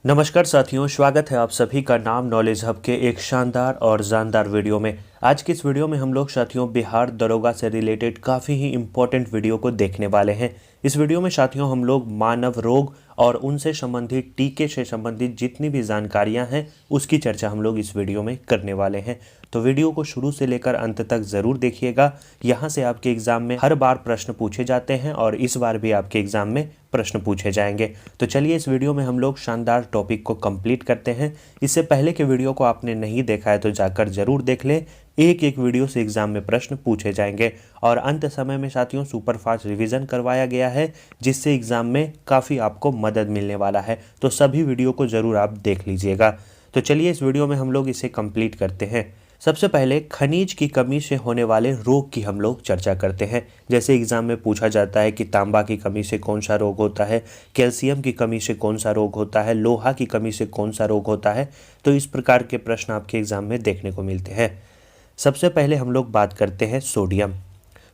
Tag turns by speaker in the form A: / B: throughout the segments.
A: नमस्कार साथियों, स्वागत है आप सभी का नाम नॉलेज हब के एक शानदार और जानदार वीडियो में। आज की इस वीडियो में हम लोग साथियों बिहार दरोगा से रिलेटेड काफ़ी ही इम्पोर्टेंट वीडियो को देखने वाले हैं। इस वीडियो में साथियों हम लोग मानव रोग और उनसे संबंधित टीके से संबंधित जितनी भी जानकारियां हैं उसकी चर्चा हम लोग इस वीडियो में करने वाले हैं। तो वीडियो को शुरू से लेकर अंत तक ज़रूर देखिएगा। यहाँ से आपके एग्ज़ाम में हर बार प्रश्न पूछे जाते हैं और इस बार भी आपके एग्ज़ाम में प्रश्न पूछे जाएंगे। तो चलिए इस वीडियो में हम लोग शानदार टॉपिक को कंप्लीट करते हैं। इससे पहले के वीडियो को आपने नहीं देखा है तो जाकर ज़रूर देख लें। एक एक वीडियो से एग्जाम में प्रश्न पूछे जाएंगे और अंत समय में साथियों सुपरफास्ट रिवीजन करवाया गया है, जिससे एग्जाम में काफ़ी आपको मदद मिलने वाला है। तो सभी वीडियो को ज़रूर आप देख लीजिएगा। तो चलिए इस वीडियो में हम लोग इसे कंप्लीट करते हैं। सबसे पहले खनिज की कमी से होने वाले रोग की हम लोग चर्चा करते हैं। जैसे एग्जाम में पूछा जाता है कि तांबा की कमी से कौन सा रोग होता है, कैल्शियम की कमी से कौन सा रोग होता है, लोहा की कमी से कौन सा रोग होता है। तो इस प्रकार के प्रश्न आपके एग्जाम में देखने को मिलते हैं। सबसे पहले हम लोग बात करते हैं सोडियम।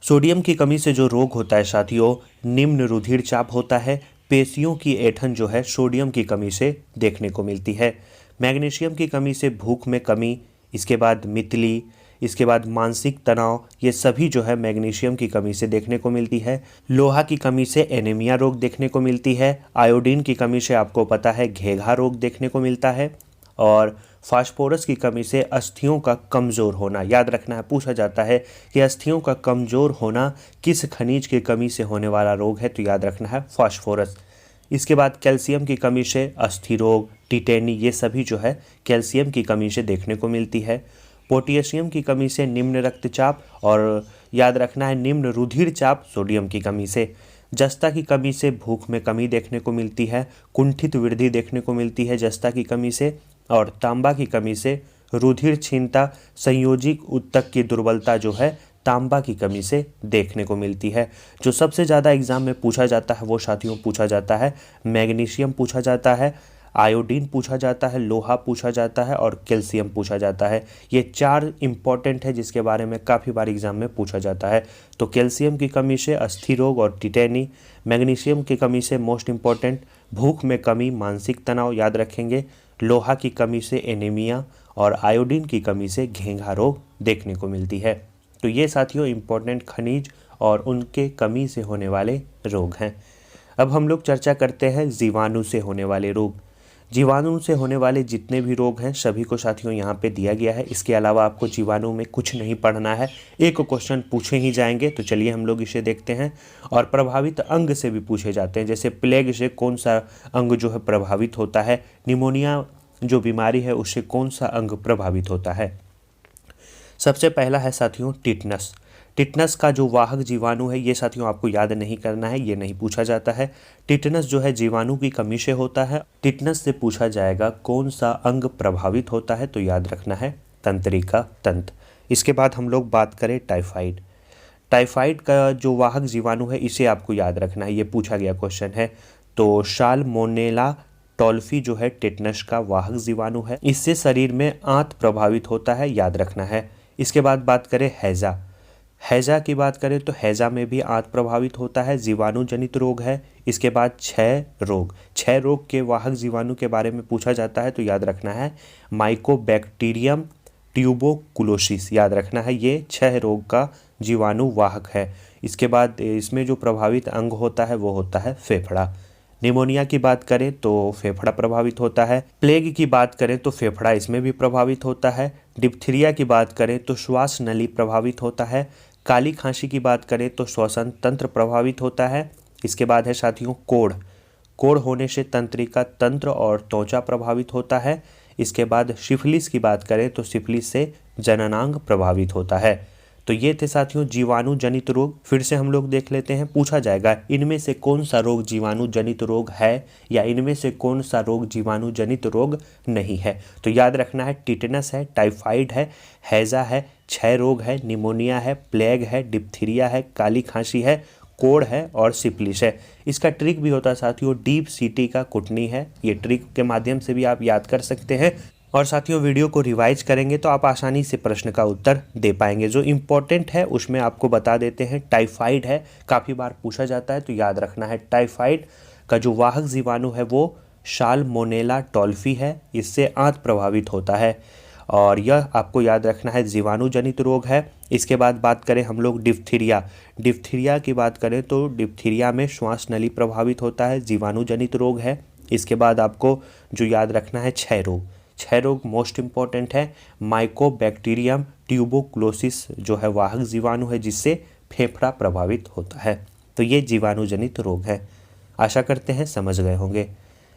A: सोडियम की कमी से जो रोग होता है साथियों, निम्न रुधिर चाप होता है। पेशियों की ऐंठन जो है सोडियम की कमी से देखने को मिलती है। मैग्नीशियम की कमी से भूख में कमी, इसके बाद मितली, इसके बाद मानसिक तनाव, ये सभी जो है मैग्नीशियम की कमी से देखने को मिलती है। लोहा की कमी से एनीमिया रोग देखने को मिलती है। आयोडीन की कमी से आपको पता है घेघा रोग देखने को मिलता है। और फास्फोरस की कमी से अस्थियों का कमज़ोर होना। याद रखना है, पूछा जाता है कि अस्थियों का कमज़ोर होना किस खनिज की कमी से होने वाला रोग है, तो याद रखना है फास्फोरस। इसके बाद कैल्शियम की कमी से अस्थि रोग, टिटेनी, ये सभी जो है कैल्शियम की कमी से देखने को मिलती है। पोटेशियम की कमी से निम्न रक्तचाप और याद रखना है निम्न रुधिर चाप सोडियम की कमी से। जस्ता की कमी से भूख में कमी देखने को मिलती है। कुंठित वृद्धि देखने को मिलती है जस्ता की कमी से। और तांबा की कमी से रुधिर क्षीणता, संयोजिक ऊतक की दुर्बलता जो है तांबा की कमी से देखने को मिलती है। जो सबसे ज़्यादा एग्जाम में पूछा जाता है वो साथियों पूछा जाता है मैग्नीशियम पूछा जाता है, आयोडीन पूछा जाता है, लोहा पूछा जाता है और कैल्शियम पूछा जाता है। ये चार इंपॉर्टेंट है जिसके बारे में काफ़ी बार एग्जाम में पूछा जाता है। तो कैल्शियम की कमी से अस्थि रोग और टिटेनी, मैग्नीशियम की कमी से मोस्ट इम्पॉर्टेंट भूख में कमी, मानसिक तनाव याद रखेंगे, लोहा की कमी से एनीमिया और आयोडीन की कमी से घेंघा रोग देखने को मिलती है। तो ये साथियों इम्पोर्टेंट खनिज और उनके कमी से होने वाले रोग हैं। अब हम लोग चर्चा करते हैं जीवाणु से होने वाले रोग। जीवाणु से होने वाले जितने भी रोग हैं सभी को साथियों यहाँ पे दिया गया है। इसके अलावा आपको जीवाणु में कुछ नहीं पढ़ना है, एक क्वेश्चन पूछे ही जाएंगे। तो चलिए हम लोग इसे देखते हैं। और प्रभावित अंग से भी पूछे जाते हैं, जैसे प्लेग से कौन सा अंग जो है प्रभावित होता है, निमोनिया जो बीमारी है उससे कौन सा अंग प्रभावित होता है। सबसे पहला है साथियों टिटनस। टिटनस का जो वाहक जीवाणु है ये साथियों आपको याद नहीं करना है, ये नहीं पूछा जाता है। टिटनस जो है जीवाणु की कमी से होता है। टिटनस से पूछा जाएगा कौन सा अंग प्रभावित होता है, तो याद रखना है तंत्रिका तंत्र। इसके बाद हम लोग बात करें टाइफाइड। टाइफाइड का जो वाहक जीवाणु है इसे आपको याद रखना है, ये पूछा गया क्वेश्चन है। तो साल्मोनेला टॉल्फी जो है टिटनस का वाहक जीवाणु है, इससे शरीर में आंत प्रभावित होता है, याद रखना है। इसके बाद बात करें हैजा। हैजा की बात करें तो हैजा में भी आंत प्रभावित होता है, जीवाणु जनित रोग है। इसके बाद क्षय रोग। क्षय रोग के वाहक जीवाणु के बारे में पूछा जाता है, तो याद रखना है माइकोबैक्टीरियम ट्यूबोकुलोसिस, याद रखना है ये क्षय रोग का जीवाणु वाहक है। इसके बाद इसमें जो प्रभावित अंग होता है वो होता है फेफड़ा। निमोनिया की बात करें तो फेफड़ा प्रभावित होता है। प्लेग की बात करें तो फेफड़ा इसमें भी प्रभावित होता है। डिप्थीरिया की बात करें तो श्वास नली प्रभावित होता है। काली खांसी की बात करें तो श्वसन तंत्र प्रभावित होता है। इसके बाद है साथियों कोढ़। कोढ़ होने से तंत्रिका तंत्र और त्वचा प्रभावित होता है। इसके बाद सिफिलिस की बात करें तो सिफिलिस से जननांग प्रभावित होता है। तो ये थे साथियों जीवाणु जनित रोग। फिर से हम लोग देख लेते हैं, पूछा जाएगा इनमें से कौन सा रोग जीवाणु जनित रोग है या इनमें से कौन सा रोग जीवाणु जनित रोग नहीं है। तो याद रखना है टिटनस है, टाइफाइड है, हैजा है, क्षय रोग है, निमोनिया है, प्लेग है, डिप्थीरिया है, काली खांसी है, कोढ़ है और सिफिलिस है। इसका ट्रिक भी होता है साथियों डीप सीटी का कुटनी है, ये ट्रिक के माध्यम से भी आप याद कर सकते हैं। और साथियों वीडियो को रिवाइज करेंगे तो आप आसानी से प्रश्न का उत्तर दे पाएंगे। जो इम्पोर्टेंट है उसमें आपको बता देते हैं। टाइफाइड है, काफ़ी बार पूछा जाता है, तो याद रखना है टाइफाइड का जो वाहक जीवाणु है वो साल्मोनेला टाइफी है, इससे आंत प्रभावित होता है और यह आपको याद रखना है जीवाणु जनित रोग है। इसके बाद बात करें हम लोग डिप्थीरिया। डिप्थीरिया की बात करें तो डिप्थीरिया में श्वास नली प्रभावित होता है, जीवाणु जनित रोग है। इसके बाद आपको जो याद रखना है क्षय रोग। क्षय रोग मोस्ट इम्पॉर्टेंट है। माइकोबैक्टीरियम ट्यूबरकुलोसिस जो है वाहक जीवाणु है जिससे फेफड़ा प्रभावित होता है। तो ये जीवाणु जनित रोग है। आशा करते हैं समझ गए होंगे।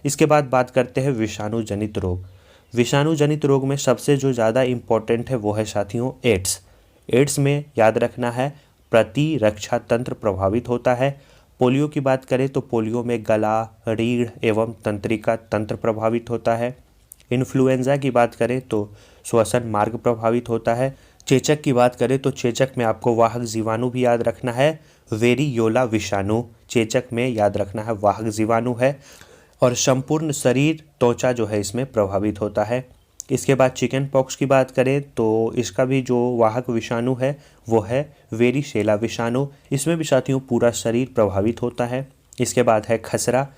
A: इसके बाद बात करते हैं विषाणु जनित रोग। विषाणु जनित रोग में सबसे जो ज़्यादा इम्पॉर्टेंट है वो है साथियों एड्स। एड्स में याद रखना है प्रतिरक्षा तंत्र प्रभावित होता है। पोलियो की बात करें तो पोलियो में गला, रीढ़ एवं तंत्रिका तंत्र प्रभावित होता है। इन्फ्लुएंजा की बात करें तो श्वसन मार्ग प्रभावित होता है। चेचक की बात करें तो चेचक में आपको वाहक जीवाणु भी याद रखना है, वेरियोला विषाणु चेचक में याद रखना है वाहक जीवाणु है और संपूर्ण शरीर त्वचा जो है इसमें प्रभावित होता है। इसके बाद चिकन पॉक्स की बात करें तो इसका भी जो वाहक विषाणु है वो है वेरिशेला विषाणु, इसमें भी साथियों पूरा शरीर प्रभावित होता है। इसके बाद है खसरा।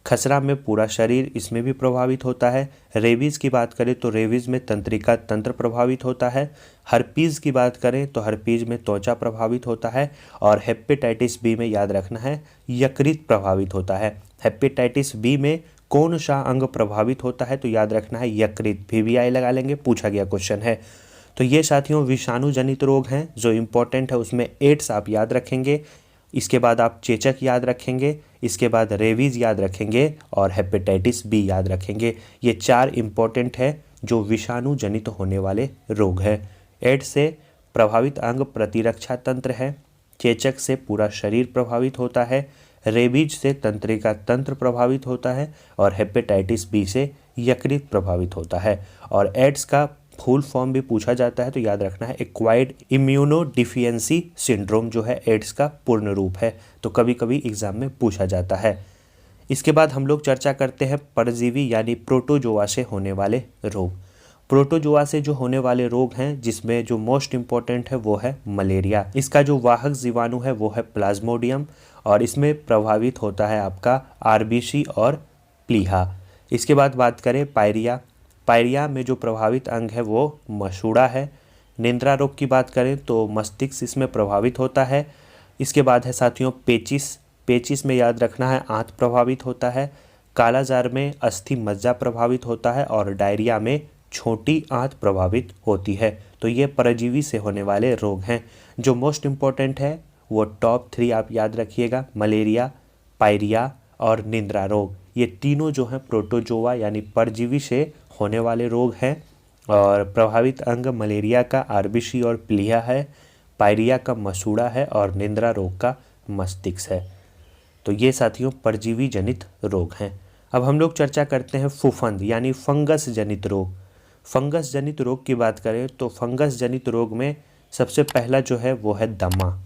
A: खसरा में पूरा शरीर इसमें भी प्रभावित होता है। रेबीज़ की बात करें तो रेबीज़ में तंत्रिका तंत्र प्रभावित होता है। हर्पीज़ की बात करें तो हर्पीज़ में त्वचा प्रभावित होता है और हेपेटाइटिस बी में याद रखना है यकृत प्रभावित होता है। हेपेटाइटिस बी में कौन सा अंग प्रभावित होता है तो याद रखना है यकृत। VVI लगा लेंगे, पूछा गया क्वेश्चन है। तो ये साथियों विषाणु जनित रोग हैं जो इम्पोर्टेंट है। उसमें एड्स आप याद रखेंगे, इसके बाद आप चेचक याद रखेंगे, इसके बाद रेबीज़ याद रखेंगे और हेपेटाइटिस बी याद रखेंगे। ये 4 इम्पोर्टेंट है जो विषाणु जनित होने वाले रोग है। एड्स से प्रभावित अंग प्रतिरक्षा तंत्र है, चेचक से पूरा शरीर प्रभावित होता है, रेबीज से तंत्रिका तंत्र प्रभावित होता है और हेपेटाइटिस बी से यकृत प्रभावित होता है। और एड्स का फुल फॉर्म भी पूछा जाता है तो याद रखना है एक्वायर्ड इम्यूनोडिफिशियेंसी सिंड्रोम जो है एड्स का पूर्ण रूप है। तो कभी कभी एग्जाम में पूछा जाता है। इसके बाद हम लोग चर्चा करते हैं परजीवी यानी प्रोटोजोआ से होने वाले रोग। प्रोटोजोआ से जो होने वाले रोग हैं जिसमें जो मोस्ट इम्पॉर्टेंट है वो है मलेरिया। इसका जो वाहक जीवाणु है वो है प्लाज्मोडियम और इसमें प्रभावित होता है आपका RBC और प्लीहा। इसके बाद बात करें पायरिया। पायरिया में जो प्रभावित अंग है वो मसूड़ा है। निंद्रा रोग की बात करें तो मस्तिष्क इसमें प्रभावित होता है। इसके बाद है साथियों पेचिस। पेचिस में याद रखना है आंत प्रभावित होता है। कालाजार में अस्थि मज्जा प्रभावित होता है और डायरिया में छोटी आंत प्रभावित होती है। तो ये परजीवी से होने वाले रोग हैं। जो मोस्ट इम्पॉर्टेंट है वो टॉप 3 आप याद रखिएगा, मलेरिया, पायरिया और निंद्रा रोग। ये तीनों जो हैं प्रोटोजोआ यानी परजीवी से होने वाले रोग हैं। और प्रभावित अंग मलेरिया का RBC और प्लीहा है, पायरिया का मसूड़ा है और निंद्रा रोग का मस्तिष्क है। तो ये साथियों परजीवी जनित रोग हैं। अब हम लोग चर्चा करते हैं फुफंद यानी फंगस जनित रोग। फंगस जनित रोग की बात करें तो फंगस जनित रोग में सबसे पहला जो है वो है दमा।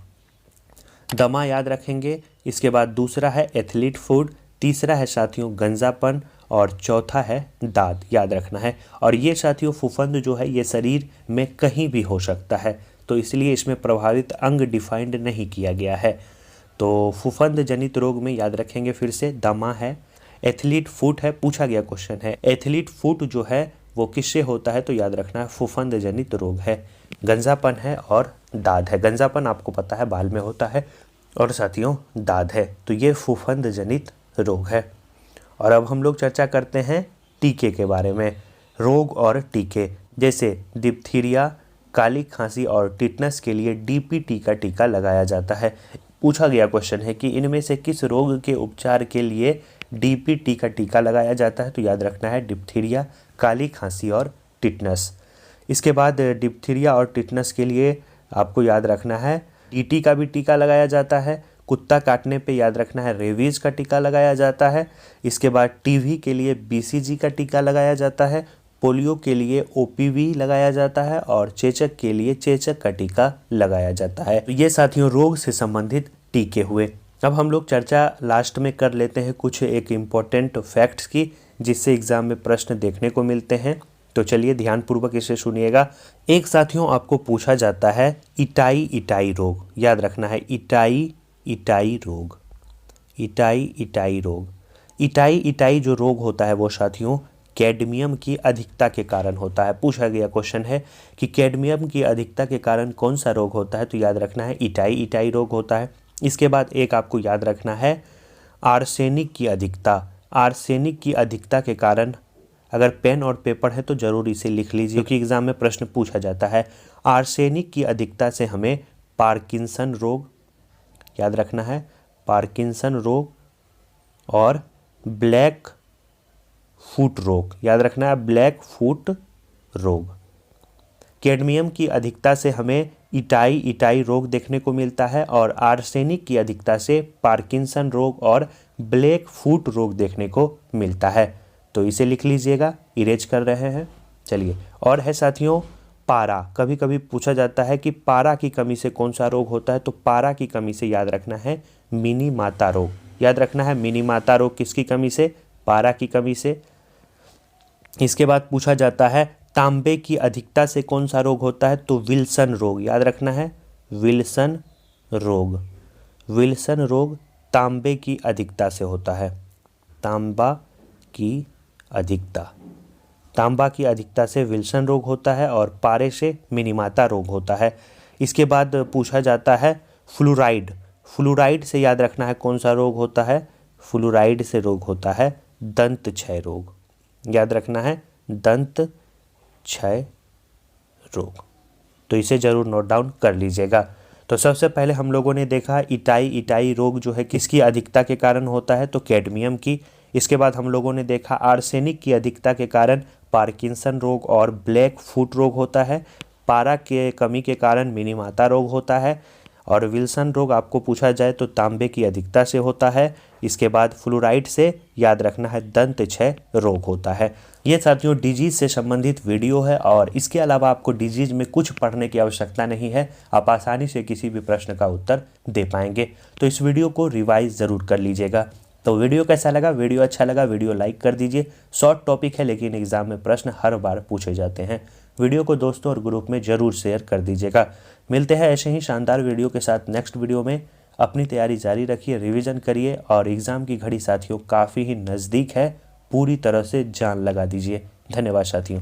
A: दमा याद रखेंगे। इसके बाद दूसरा है एथलीट फूड, तीसरा है साथियों गंजापन और चौथा है दाद याद रखना है। और ये साथियों फुफंद जो है ये शरीर में कहीं भी हो सकता है, तो इसलिए इसमें प्रभावित अंग डिफाइंड नहीं किया गया है। तो फुफंद जनित रोग में याद रखेंगे फिर से दमा है, एथलीट फुट है, पूछा गया क्वेश्चन है एथलीट फुट जो है वो किससे होता है तो याद रखना है फुफंद जनित रोग है। गंजापन है और दाद है। गंजापन आपको पता है बाल में होता है और साथियों दाद है। तो ये फुफंद जनित रोग है। और अब हम लोग चर्चा करते हैं टीके के बारे में। रोग और टीके जैसे डिप्थीरिया, काली खांसी और टिटनस के लिए DPT का टीका लगाया जाता है। पूछा गया क्वेश्चन है कि इनमें से किस रोग के उपचार के लिए DPT का टीका लगाया जाता है तो याद रखना है डिप्थीरिया, काली खांसी और टिटनस। इसके बाद डिप्थीरिया और टिटनस के लिए आपको याद रखना है TT का भी टीका लगाया जाता है। कुत्ता काटने पे याद रखना है रेबीज का टीका लगाया जाता है। इसके बाद TB के लिए BCG का टीका लगाया जाता है। पोलियो के लिए OPV लगाया जाता है और चेचक के लिए चेचक का टीका लगाया जाता है। तो ये साथियों रोग से संबंधित टीके हुए। अब हम लोग चर्चा लास्ट में कर लेते हैं कुछ एक इम्पॉर्टेंट फैक्ट्स की जिससे एग्जाम में प्रश्न देखने को मिलते हैं। तो चलिए ध्यानपूर्वक इसे सुनिएगा। एक साथियों आपको पूछा जाता है इटाई रोग, याद रखना है इटाई रोग। इटाई इटाई जो रोग होता है वो साथियों कैडमियम की अधिकता के कारण होता है। पूछा गया क्वेश्चन है कि कैडमियम की अधिकता के कारण कौन सा रोग होता है, तो याद रखना है इटाई इटाई रोग होता है। इसके बाद एक आपको याद रखना है आर्सेनिक की अधिकता। आर्सेनिक की अधिकता के कारण, अगर पेन और पेपर है तो जरूर इसे लिख लीजिए क्योंकि एग्जाम में प्रश्न पूछा जाता है। आर्सेनिक की अधिकता से हमें पार्किंसन रोग, याद रखना है पार्किंसन रोग और ब्लैक फुट रोग, याद रखना है ब्लैक फुट रोग। कैडमियम की अधिकता से हमें इटाई इटाई रोग देखने को मिलता है और आर्सेनिक की अधिकता से पार्किंसन रोग और ब्लैक फुट रोग देखने को मिलता है। तो इसे लिख लीजिएगा, इरेज कर रहे हैं। चलिए, और है साथियों पारा। कभी कभी पूछा जाता है कि पारा की कमी से कौन सा रोग होता है, तो पारा की कमी से याद रखना है मिनी माता रोग। याद रखना है मिनी माता रोग किसकी कमी से, पारा की कमी से। इसके बाद पूछा जाता है तांबे की अधिकता से कौन सा रोग होता है, तो विल्सन रोग। याद रखना है विल्सन रोग। विल्सन रोग तांबे की अधिकता से होता है। तांबा की अधिकता, तांबा की अधिकता से विल्सन रोग होता है और पारे से मिनीमाता रोग होता है। इसके बाद पूछा जाता है फ्लूराइड। फ्लूराइड से याद रखना है कौन सा रोग होता है, फ्लूराइड से रोग होता है दंत क्षय रोग। याद रखना है दंत क्षय रोग। तो इसे जरूर नोट डाउन कर लीजिएगा। तो सबसे पहले हम लोगों ने देखा इटाई इटाई रोग जो है किसकी अधिकता के कारण होता है, तो कैडमियम की। इसके बाद हम लोगों ने देखा आर्सेनिक की अधिकता के कारण पार्किंसन रोग और ब्लैक फुट रोग होता है। पारा के कमी के कारण मिनीमाता रोग होता है और विल्सन रोग आपको पूछा जाए तो तांबे की अधिकता से होता है। इसके बाद फ्लूराइड से याद रखना है दंत क्षय रोग होता है। ये साथियों डिजीज से संबंधित वीडियो है और इसके अलावा आपको डिजीज में कुछ पढ़ने की आवश्यकता नहीं है, आप आसानी से किसी भी प्रश्न का उत्तर दे पाएंगे। तो इस वीडियो को रिवाइज ज़रूर कर लीजिएगा। तो वीडियो कैसा लगा, वीडियो अच्छा लगा वीडियो लाइक कर दीजिए। शॉर्ट टॉपिक है लेकिन एग्जाम में प्रश्न हर बार पूछे जाते हैं। वीडियो को दोस्तों और ग्रुप में ज़रूर शेयर कर दीजिएगा। मिलते हैं ऐसे ही शानदार वीडियो के साथ नेक्स्ट वीडियो में। अपनी तैयारी जारी रखिए, रिवीजन करिए और एग्ज़ाम की घड़ी साथियों काफ़ी ही नज़दीक है, पूरी तरह से जान लगा दीजिए। धन्यवाद साथियों।